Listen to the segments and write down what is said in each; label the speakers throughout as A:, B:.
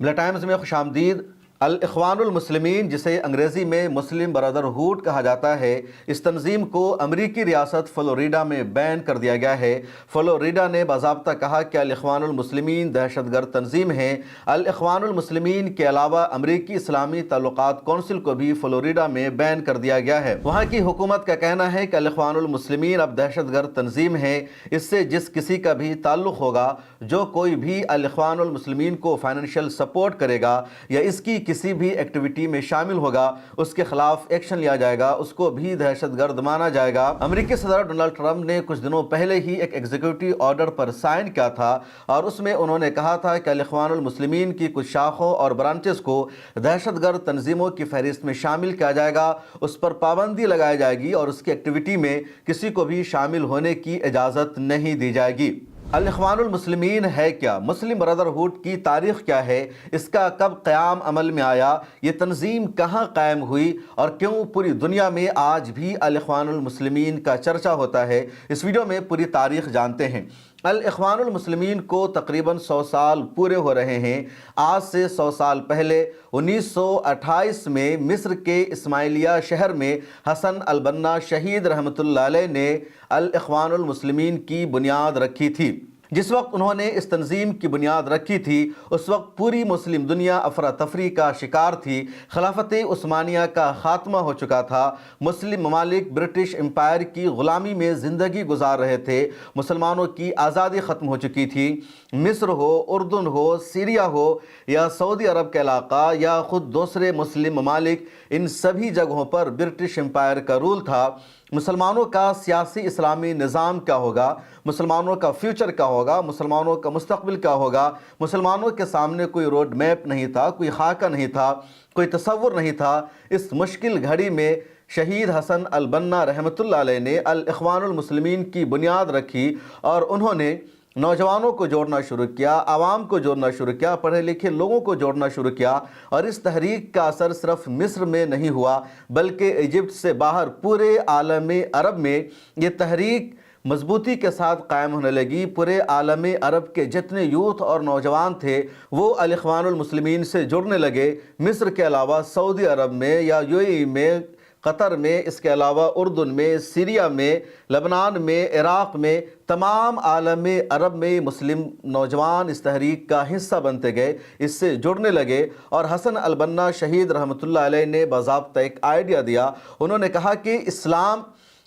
A: ملا ٹائمز میں خوش آمدید۔ الاخوان المسلمین، جسے انگریزی میں مسلم برادرہوڈ کہا جاتا ہے، اس تنظیم کو امریکی ریاست فلوریڈا میں بین کر دیا گیا ہے۔ فلوریڈا نے باضابطہ کہا کہ الاخوان المسلمین دہشت گرد تنظیم ہے۔ الاخوان المسلمین کے علاوہ امریکی اسلامی تعلقات کونسل کو بھی فلوریڈا میں بین کر دیا گیا ہے۔ وہاں کی حکومت کا کہنا ہے کہ الاخوان المسلمین اب دہشت گرد تنظیم ہے۔ اس سے جس کسی کا بھی تعلق ہوگا، جو کوئی بھی الاخوان المسلمین کو فائنینشیل سپورٹ کرے گا یا اس کی کسی بھی ایکٹیویٹی میں شامل ہوگا، اس کے خلاف ایکشن لیا جائے گا، اس کو بھی دہشت گرد مانا جائے گا۔ امریکی صدر ڈونلڈ ٹرمپ نے کچھ دنوں پہلے ہی ایک ایگزیکٹو آرڈر پر سائن کیا تھا، اور اس میں انہوں نے کہا تھا کہ الاخوان المسلمین کی کچھ شاخوں اور برانچز کو دہشت گرد تنظیموں کی فہرست میں شامل کیا جائے گا، اس پر پابندی لگائی جائے گی اور اس کی ایکٹیویٹی میں کسی کو بھی شامل ہونے کی اجازت نہیں دی جائے گی۔ الاخوان المسلمین ہے کیا؟ مسلم برادرہوڈ کی تاریخ کیا ہے؟ اس کا کب قیام عمل میں آیا؟ یہ تنظیم کہاں قائم ہوئی اور کیوں پوری دنیا میں آج بھی الاخوان المسلمین کا چرچا ہوتا ہے؟ اس ویڈیو میں پوری تاریخ جانتے ہیں۔ الاخوان المسلمین کو تقریباً 100 سال پورے ہو رہے ہیں۔ آج سے 100 سال پہلے 1928 میں مصر کے اسماعیلیہ شہر میں حسن البنا شہید رحمۃ اللہ علیہ نے الاخوان المسلمین کی بنیاد رکھی تھی۔ جس وقت انہوں نے اس تنظیم کی بنیاد رکھی تھی، اس وقت پوری مسلم دنیا افراتفری کا شکار تھی۔ خلافت عثمانیہ کا خاتمہ ہو چکا تھا۔ مسلم ممالک برٹش امپائر کی غلامی میں زندگی گزار رہے تھے۔ مسلمانوں کی آزادی ختم ہو چکی تھی۔ مصر ہو، اردن ہو، سیریا ہو یا سعودی عرب کا علاقہ یا خود دوسرے مسلم ممالک، ان سبھی جگہوں پر برٹش امپائر کا رول تھا۔ مسلمانوں کا سیاسی اسلامی نظام کیا ہوگا؟ مسلمانوں کا فیوچر کیا ہوگا؟ مسلمانوں کا مستقبل کیا ہوگا؟ مسلمانوں کے سامنے کوئی روڈ میپ نہیں تھا، کوئی خاکہ نہیں تھا، کوئی تصور نہیں تھا۔ اس مشکل گھڑی میں شہید حسن البنا رحمۃ اللہ علیہ نے الاخوان المسلمین کی بنیاد رکھی، اور انہوں نے نوجوانوں کو جوڑنا شروع کیا، عوام کو جوڑنا شروع کیا، پڑھے لکھے لوگوں کو جوڑنا شروع کیا، اور اس تحریک کا اثر صرف مصر میں نہیں ہوا بلکہ ایجپٹ سے باہر پورے عالم عرب میں یہ تحریک مضبوطی کے ساتھ قائم ہونے لگی۔ پورے عالم عرب کے جتنے یوتھ اور نوجوان تھے وہ الاخوان المسلمین سے جڑنے لگے۔ مصر کے علاوہ سعودی عرب میں یا UAE میں، قطر میں، اس کے علاوہ اردن میں، سیریا میں، لبنان میں، عراق میں، تمام عالم عرب میں مسلم نوجوان اس تحریک کا حصہ بنتے گئے، اس سے جڑنے لگے۔ اور حسن البنا شہید رحمۃ اللہ علیہ نے باضابطہ ایک آئیڈیا دیا۔ انہوں نے کہا کہ اسلام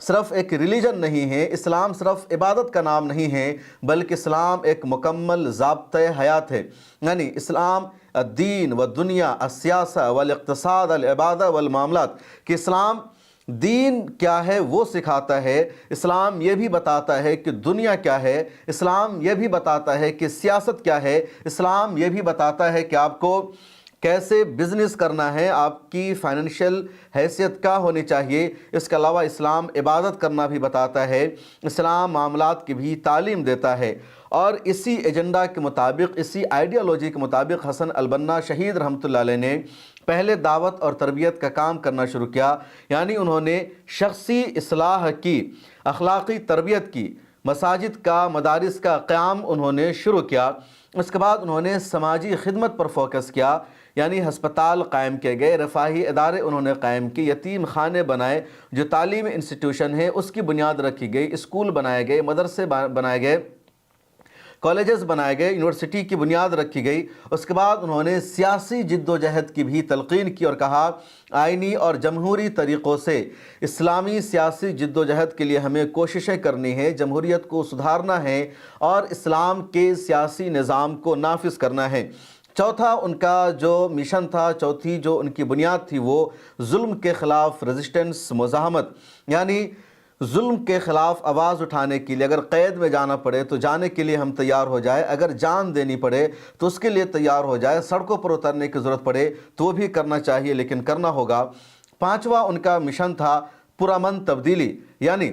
A: صرف ایک ریلیجن نہیں ہے، اسلام صرف عبادت کا نام نہیں ہے، بلکہ اسلام ایک مکمل ضابطۂ حیات ہے۔ یعنی اسلام الدین و دنیا السیاسہ والاقتصاد العبادہ والمعاملات، کہ اسلام دین کیا ہے وہ سکھاتا ہے، اسلام یہ بھی بتاتا ہے کہ دنیا کیا ہے، اسلام یہ بھی بتاتا ہے کہ سیاست کیا ہے، اسلام یہ بھی بتاتا ہے کہ آپ کو کیسے بزنس کرنا ہے، آپ کی فائنینشیل حیثیت کیا ہونی چاہیے۔ اس کے علاوہ اسلام عبادت کرنا بھی بتاتا ہے، اسلام معاملات کی بھی تعلیم دیتا ہے۔ اور اسی ایجنڈا کے مطابق، اسی آئیڈیالوجی کے مطابق حسن البنا شہید رحمۃ اللہ علیہ نے پہلے دعوت اور تربیت کا کام کرنا شروع کیا۔ یعنی انہوں نے شخصی اصلاح کی، اخلاقی تربیت کی، مساجد کا، مدارس کا قیام انہوں نے شروع کیا۔ اس کے بعد انہوں نے سماجی خدمت پر فوکس کیا، یعنی ہسپتال قائم کیے گئے، رفاہی ادارے انہوں نے قائم کی، یتیم خانے بنائے، جو تعلیمی انسٹیٹیوشن ہے اس کی بنیاد رکھی گئی، اسکول بنائے گئے، مدرسے بنائے گئے، کالجز بنائے گئے، یونیورسٹی کی بنیاد رکھی گئی۔ اس کے بعد انہوں نے سیاسی جد و جہد کی بھی تلقین کی اور کہا آئینی اور جمہوری طریقوں سے اسلامی سیاسی جد و جہد کے لیے ہمیں کوششیں کرنی ہیں، جمہوریت کو سدھارنا ہے اور اسلام کے سیاسی نظام کو نافذ کرنا ہے۔ چوتھا ان کا جو مشن تھا، چوتھی جو ان کی بنیاد تھی، وہ ظلم کے خلاف ریزسٹنس، مزاحمت، یعنی ظلم کے خلاف آواز اٹھانے کے لیے اگر قید میں جانا پڑے تو جانے کے لیے ہم تیار ہو جائے، اگر جان دینی پڑے تو اس کے لیے تیار ہو جائے، سڑکوں پر اترنے کی ضرورت پڑے تو وہ بھی کرنا چاہیے، لیکن کرنا ہوگا۔ پانچواں ان کا مشن تھا پرامن تبدیلی، یعنی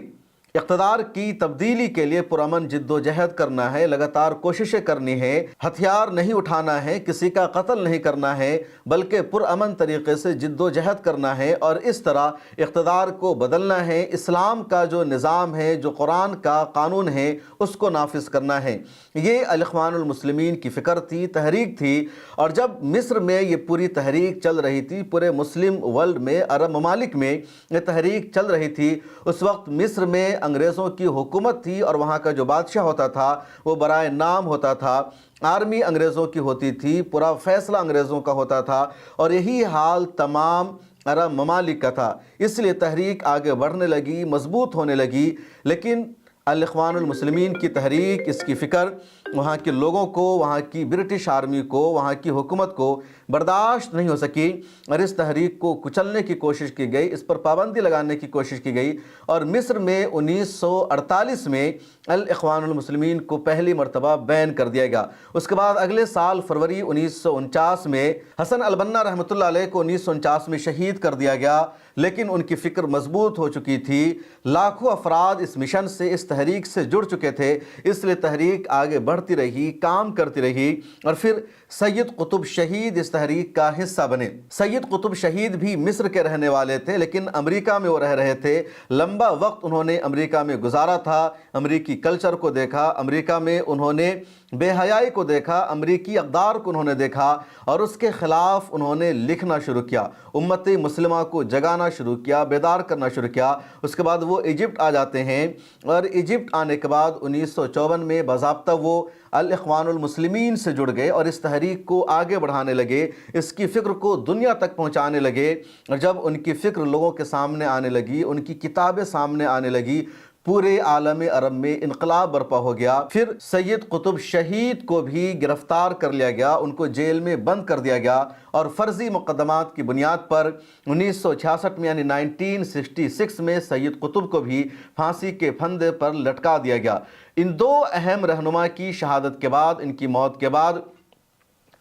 A: اقتدار کی تبدیلی کے لیے پرامن جدوجہد کرنا ہے، لگاتار کوششیں کرنی ہے، ہتھیار نہیں اٹھانا ہے، کسی کا قتل نہیں کرنا ہے، بلکہ پرامن طریقے سے جدوجہد کرنا ہے اور اس طرح اقتدار کو بدلنا ہے۔ اسلام کا جو نظام ہے، جو قرآن کا قانون ہے، اس کو نافذ کرنا ہے۔ یہ الاخوان المسلمین کی فکر تھی، تحریک تھی۔ اور جب مصر میں یہ پوری تحریک چل رہی تھی، پورے مسلم ورلڈ میں، عرب ممالک میں یہ تحریک چل رہی تھی، اس وقت مصر میں انگریزوں کی حکومت تھی اور وہاں کا جو بادشاہ ہوتا تھا وہ برائے نام ہوتا تھا، آرمی انگریزوں کی ہوتی تھی، پورا فیصلہ انگریزوں کا ہوتا تھا، اور یہی حال تمام عرب ممالک کا تھا۔ اس لیے تحریک آگے بڑھنے لگی، مضبوط ہونے لگی، لیکن الاخوان المسلمین کی تحریک، اس کی فکر وہاں کے لوگوں کو، وہاں کی برٹش آرمی کو، وہاں کی حکومت کو برداشت نہیں ہو سکی اور اس تحریک کو کچلنے کی کوشش کی گئی، اس پر پابندی لگانے کی کوشش کی گئی، اور مصر میں 1948 میں الاخوان المسلمین کو پہلی مرتبہ بین کر دیا گیا۔ اس کے بعد اگلے سال فروری 1949 میں حسن البنا رحمۃ اللہ علیہ کو 1949 میں شہید کر دیا گیا، لیکن ان کی فکر مضبوط ہو چکی تھی، لاکھوں افراد اس مشن سے، اس تحریک سے جڑ چکے تھے، اس لیے تحریک آگے بڑھتی رہی، کام کرتی رہی، اور پھر سید قطب شہید اس تحریک کا حصہ بنے۔ سید قطب شہید بھی مصر کے رہنے والے تھے، لیکن امریکہ میں وہ رہ رہے تھے، لمبا وقت انہوں نے امریکہ میں گزارا تھا، امریکی کلچر کو دیکھا، امریکہ میں انہوں نے بے حیائی کو دیکھا، امریکی اقدار کو انہوں نے دیکھا، اور اس کے خلاف انہوں نے لکھنا شروع کیا، امت مسلمہ کو جگانا شروع کیا، بیدار کرنا شروع کیا۔ اس کے بعد وہ ایجپٹ آ جاتے ہیں، اور ایجپٹ آنے کے بعد 1954 میں باضابطہ وہ الاخوان المسلمین سے جڑ گئے اور اس تحریک کو آگے بڑھانے لگے، اس کی فکر کو دنیا تک پہنچانے لگے، اور جب ان کی فکر لوگوں کے سامنے آنے لگی، ان کی کتابیں سامنے آنے لگی، پورے عالم عرب میں انقلاب برپا ہو گیا۔ پھر سید قطب شہید کو بھی گرفتار کر لیا گیا، ان کو جیل میں بند کر دیا گیا، اور فرضی مقدمات کی بنیاد پر 1966 میں یعنی 1966 میں سید قطب کو بھی پھانسی کے پھندے پر لٹکا دیا گیا۔ ان دو اہم رہنما کی شہادت کے بعد، ان کی موت کے بعد،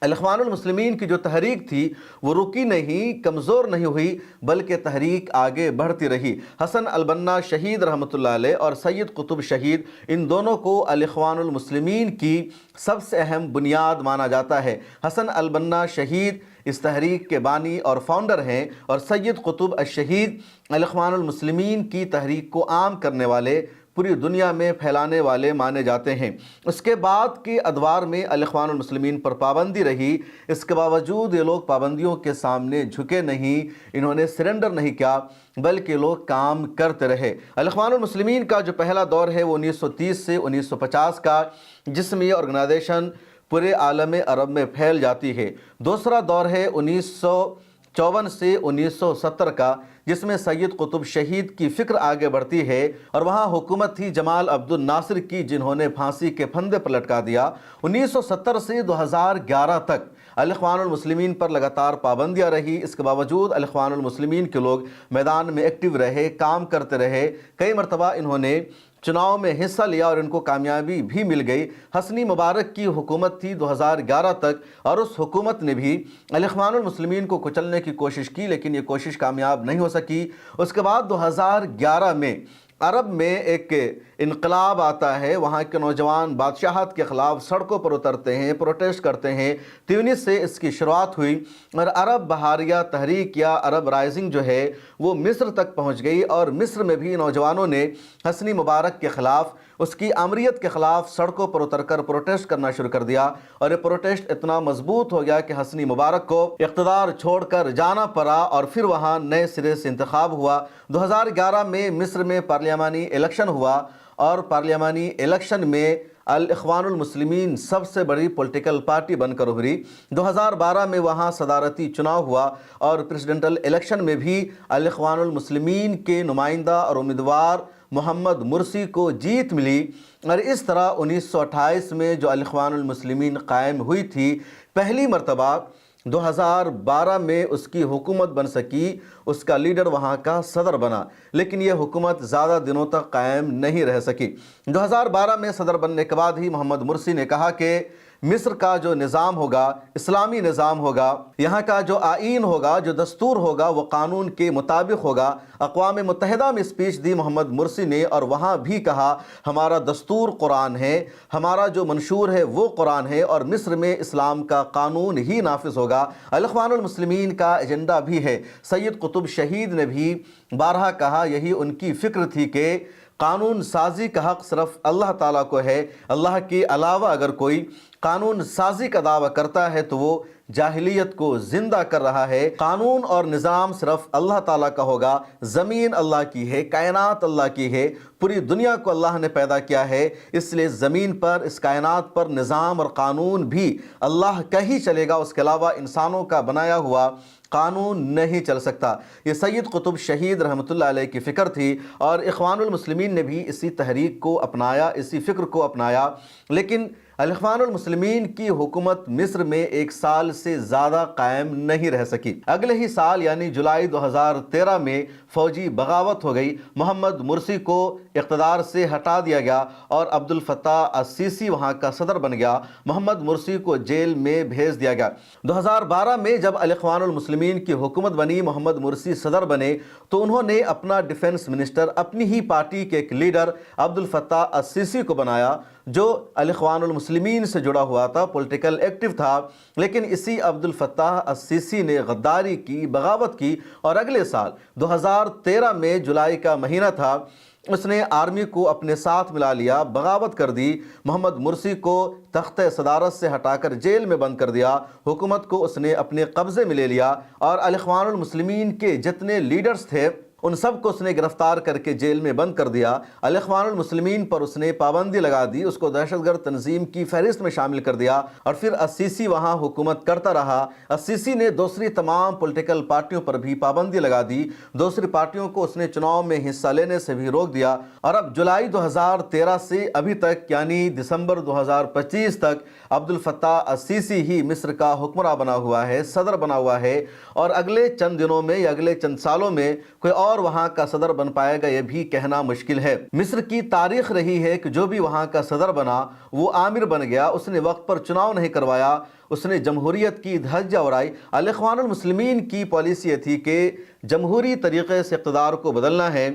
A: الاخوان المسلمین کی جو تحریک تھی وہ رکی نہیں، کمزور نہیں ہوئی، بلکہ تحریک آگے بڑھتی رہی۔ حسن البنا شہید رحمۃ اللہ علیہ اور سید قطب شہید، ان دونوں کو الاخوان المسلمین کی سب سے اہم بنیاد مانا جاتا ہے۔ حسن البنا شہید اس تحریک کے بانی اور فاؤنڈر ہیں، اور سید قطب الشہید الاخوان المسلمین کی تحریک کو عام کرنے والے، پوری دنیا میں پھیلانے والے مانے جاتے ہیں۔ اس کے بعد کے ادوار میں الاخوان المسلمین پر پابندی رہی، اس کے باوجود یہ لوگ پابندیوں کے سامنے جھکے نہیں، انہوں نے سرنڈر نہیں کیا، بلکہ لوگ کام کرتے رہے۔ الاخوان المسلمین کا جو پہلا دور ہے وہ 1930 سے 1950 کا، جس میں یہ آرگنائزیشن پورے عالم عرب میں پھیل جاتی ہے۔ دوسرا دور ہے 1954 سے 1970 کا، جس میں سید قطب شہید کی فکر آگے بڑھتی ہے، اور وہاں حکومت تھی جمال عبد الناصر کی، جنہوں نے پھانسی کے پھندے پر لٹکا دیا۔ 1970 سے 2011 تک الاخوان المسلمین پر لگاتار پابندیاں رہی، اس کے باوجود الاخوان المسلمین کے لوگ میدان میں ایکٹیو رہے، کام کرتے رہے، کئی مرتبہ انہوں نے چناؤ میں حصہ لیا اور ان کو کامیابی بھی مل گئی۔ حسنی مبارک کی حکومت تھی 2011 تک، اور اس حکومت نے بھی الاخوان المسلمین کو کچلنے کی کوشش کی، لیکن یہ کوشش کامیاب نہیں ہو سکی۔ اس کے بعد 2011 میں عرب میں ایک انقلاب آتا ہے، وہاں کے نوجوان بادشاہت کے خلاف سڑکوں پر اترتے ہیں، پروٹیسٹ کرتے ہیں۔ تیونس سے اس کی شروعات ہوئی، اور عرب بہاریہ تحریک یا عرب رائزنگ جو ہے وہ مصر تک پہنچ گئی، اور مصر میں بھی نوجوانوں نے حسنی مبارک کے خلاف، اس کی آمریت کے خلاف سڑکوں پر اتر کر پروٹیسٹ کرنا شروع کر دیا، اور یہ پروٹیسٹ اتنا مضبوط ہو گیا کہ حسنی مبارک کو اقتدار چھوڑ کر جانا پڑا، اور پھر وہاں نئے سرے سے انتخاب ہوا۔ 2011 میں مصر میں پارلیمانی الیکشن ہوا، اور پارلیمانی الیکشن میں الاخوان المسلمین سب سے بڑی پولیٹیکل پارٹی بن کر ابھری۔ 2012 میں وہاں صدارتی چناؤ ہوا، اور پریزیڈنٹل الیکشن میں بھی الاخوان المسلمین کے نمائندہ اور امیدوار محمد مرسی کو جیت ملی، اور اس طرح 1928 میں جو الاخوان المسلمین قائم ہوئی تھی، پہلی مرتبہ 2012 میں اس کی حکومت بن سکی، اس کا لیڈر وہاں کا صدر بنا، لیکن یہ حکومت زیادہ دنوں تک قائم نہیں رہ سکی۔ 2012 میں صدر بننے کے بعد ہی محمد مرسی نے کہا کہ مصر کا جو نظام ہوگا اسلامی نظام ہوگا، یہاں کا جو آئین ہوگا، جو دستور ہوگا، وہ قانون کے مطابق ہوگا۔ اقوام متحدہ میں اسپیچ دی محمد مرسی نے اور وہاں بھی کہا ہمارا دستور قرآن ہے، ہمارا جو منشور ہے وہ قرآن ہے، اور مصر میں اسلام کا قانون ہی نافذ ہوگا۔ الاخوان المسلمین کا ایجنڈا بھی ہے۔ سید قطب شہید نے بھی بارہا کہا، یہی ان کی فکر تھی کہ قانون سازی کا حق صرف اللہ تعالیٰ کو ہے، اللہ کے علاوہ اگر کوئی قانون سازی کا دعویٰ کرتا ہے تو وہ جاہلیت کو زندہ کر رہا ہے۔ قانون اور نظام صرف اللہ تعالیٰ کا ہوگا، زمین اللہ کی ہے، کائنات اللہ کی ہے، پوری دنیا کو اللہ نے پیدا کیا ہے، اس لیے زمین پر، اس کائنات پر نظام اور قانون بھی اللہ کا ہی چلے گا، اس کے علاوہ انسانوں کا بنایا ہوا قانون نہیں چل سکتا۔ یہ سید قطب شہید رحمۃ اللہ علیہ کی فکر تھی، اور اخوان المسلمین نے بھی اسی تحریک کو اپنایا، اسی فکر کو اپنایا۔ لیکن الاخوان المسلمین کی حکومت مصر میں 1 سال سے زیادہ قائم نہیں رہ سکی۔ اگلے ہی سال یعنی جولائی 2013 میں فوجی بغاوت ہو گئی، محمد مرسی کو اقتدار سے ہٹا دیا گیا اور عبد الفتاح السیسی وہاں کا صدر بن گیا۔ محمد مرسی کو جیل میں بھیج دیا گیا۔ 2012 میں جب الاخوان المسلمین کی حکومت بنی، محمد مرسی صدر بنے، تو انہوں نے اپنا ڈیفنس منسٹر اپنی ہی پارٹی کے ایک لیڈر عبد الفتاح السیسی کو بنایا، جو الاخوان المسلمین سے جڑا ہوا تھا، پولیٹیکل ایکٹیو تھا۔ لیکن اسی عبد الفتاح السیسی نے غداری کی، بغاوت کی، اور اگلے سال 2013 میں جولائی کا مہینہ تھا، اس نے آرمی کو اپنے ساتھ ملا لیا، بغاوت کر دی، محمد مرسی کو تخت صدارت سے ہٹا کر جیل میں بند کر دیا، حکومت کو اس نے اپنے قبضے میں لے لیا، اور الاخوان المسلمین کے جتنے لیڈرز تھے ان سب کو اس نے گرفتار کر کے جیل میں بند کر دیا۔ الاخوان المسلمین پر اس نے پابندی لگا دی، اس کو دہشت گرد تنظیم کی فہرست میں شامل کر دیا، اور پھر السیسی وہاں حکومت کرتا رہا۔ السیسی نے دوسری تمام پولیٹیکل پارٹیوں پر بھی پابندی لگا دی، دوسری پارٹیوں کو اس نے چناؤ میں حصہ لینے سے بھی روک دیا، اور اب جولائی 2013 سے ابھی تک یعنی دسمبر 2025 تک عبد الفتاح السیسی ہی مصر کا حکمراں بنا ہوا ہے، صدر بنا ہوا ہے، اور اگلے چند دنوں میں یا اگلے چند سالوں میں کوئی اور وہاں کا صدر بن پائے گا یہ بھی کہنا مشکل ہے۔ مصر کی تاریخ رہی ہے کہ جو بھی وہاں کا صدر بنا وہ آمر بن گیا، اس نے وقت پر چناؤ نہیں کروایا، اس نے جمہوریت کی دھجہ اڑائی۔ الاخوان المسلمین کی پالیسی یہ تھی کہ جمہوری طریقے سے اقتدار کو بدلنا ہے۔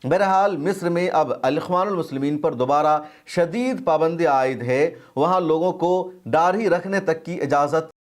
A: بہرحال مصر میں اب الاخوان المسلمین پر دوبارہ شدید پابندی عائد ہے، وہاں لوگوں کو داڑھی رکھنے تک کی اجازت